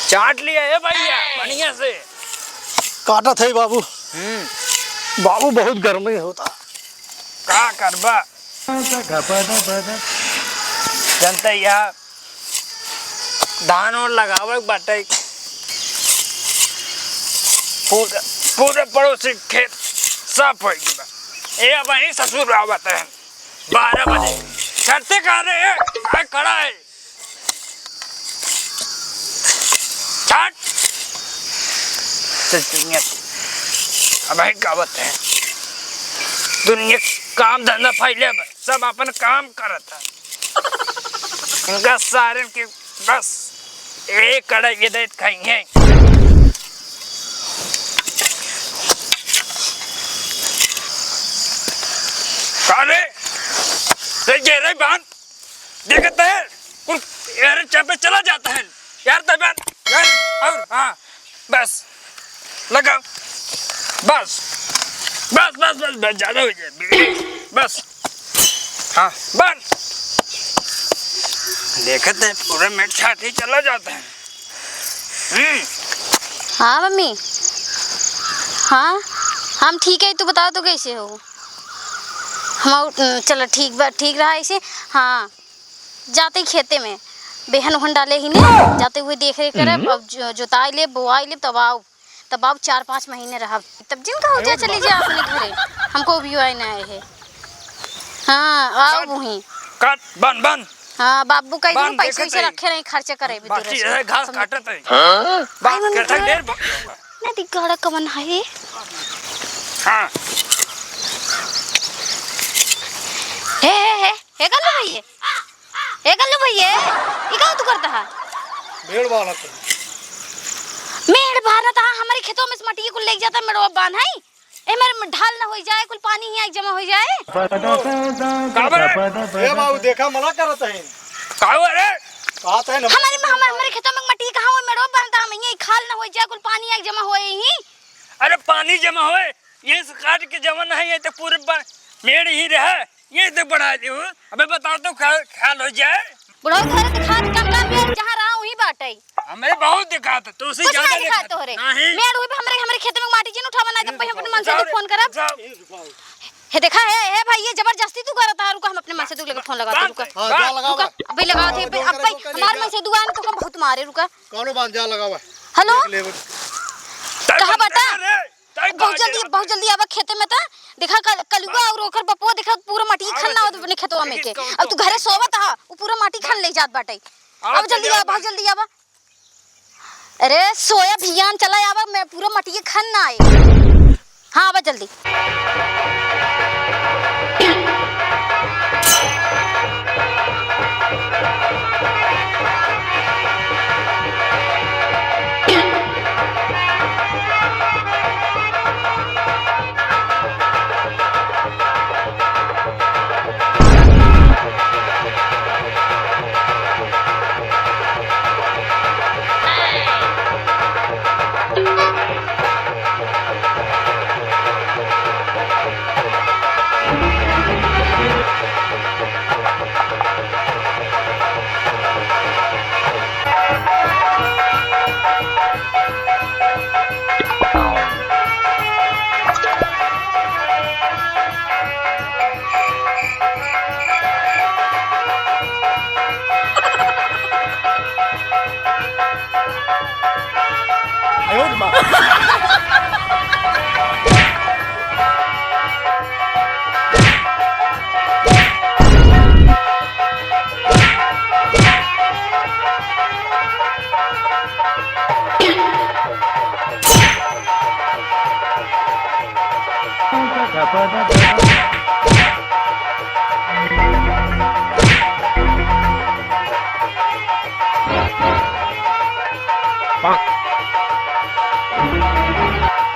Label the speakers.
Speaker 1: चाट लिया है भैया बढ़िया से।
Speaker 2: काटा थे बाबू। बाबू बहुत गर्मी होता
Speaker 1: का करबा जनता यहाँ धान और लगावे बाटे पूरे पड़ोसी खेत साफ हो गया। ये अब वही ससुर आवत है 12 बजे करते कह रहे हैं काय खड़ा है छाट दुनिया अब वही कावत है दुनिया काम धंधा फैले सब अपन काम करता है इनका सारे के बस एक कड़ा ये देत खाएंगे। काले रे बांध देखते हैं कुल यार चापे चला जाता है यार तबियत यार और हाँ बस लगाओ बस बस बस बस बस ज्यादा हो जाए बस हाँ बंद देखते हैं पूरे मिर्च छाती चला जाता है।
Speaker 3: हाँ मम्मी हाँ हम ठीक है तू बता तो कैसे हो हम चलो ठीक रहा ऐसे। हाँ जाते ही खेते में बेहन उहन डाले ही नहीं जाते हुए देख रेख करे अब जोताई ले बोआई ले तब आओ 4-5 महीने रहा तब जिनका हो जाए चले जाए अपने घरे हमको भी आए ना है। हाँ आओ वहीं
Speaker 1: कट बन बन
Speaker 3: हाँ बाबू कई दिन पैसे से रखे नहीं खर्चे करे भी
Speaker 1: बाकी है घास काटत है
Speaker 3: बात
Speaker 1: करता ढेर
Speaker 3: ना दिगाड़ा कवन है।
Speaker 1: हाँ
Speaker 3: हे गल्लू भैया हे गल्लू भैया ये क्या तू करता है
Speaker 2: भेड़ वाला तो
Speaker 3: मेड़ बारत है हमारे खेतों में से मट्टी को ले जाता मेड़वा बांध है ए मेरे ढाल ना हो जाए कुल पानी ही आई जमा हो जाए
Speaker 2: ए बाबू देखा मना करत है
Speaker 1: कावर है
Speaker 2: कहत है ना
Speaker 3: हमारे खेतों में मट्टी कहां हो मेड़वा बांधता हम ये खाल ना हो जाए कुल पानी आई जमा होए ही।
Speaker 1: अरे पानी जमा होए ये काट के जमा नहीं है तो पूरे मेड़ ही रहा ये तो बढ़ा दे अबे बता तो ख्याल हो जाए
Speaker 3: बुढ़ा घर दिखा कम यार जहां रहा वही बाटे
Speaker 1: हमें बहुत दिखा था तो उसे ज्यादा दिखा
Speaker 3: तो रे
Speaker 1: नहीं
Speaker 3: मेड़ हुई हमारे खेत में माटी जिन उठावा ना जब अपने मन से फोन करब हे देखा है भाई ये जबरदस्ती तू करता है रुका हम अपने मन से तू लेके फोन लगा दे रुका
Speaker 2: हां जा लगावा
Speaker 3: अबे लगाओ थे अब भाई हमारे मन से दुकान तो हम बहुत मारे रुका
Speaker 2: कौनो बांध जा लगावा
Speaker 3: हेलो कहां बता बहुत जल्दी आवा खेते में ता देखा कलुआ और ओकर बपुआ देखा पूरा माटी खन्ना हो अपने खेतवा में के अब तू घरे सोवत हा वो पूरा माटी खन ले जात बाटे अब जल्दी आ बहुत जल्दी आवा अरे सोया भियान चला आवा मैं पूरा माटी खन्ना आए हां आवा जल्दी
Speaker 1: Bonk.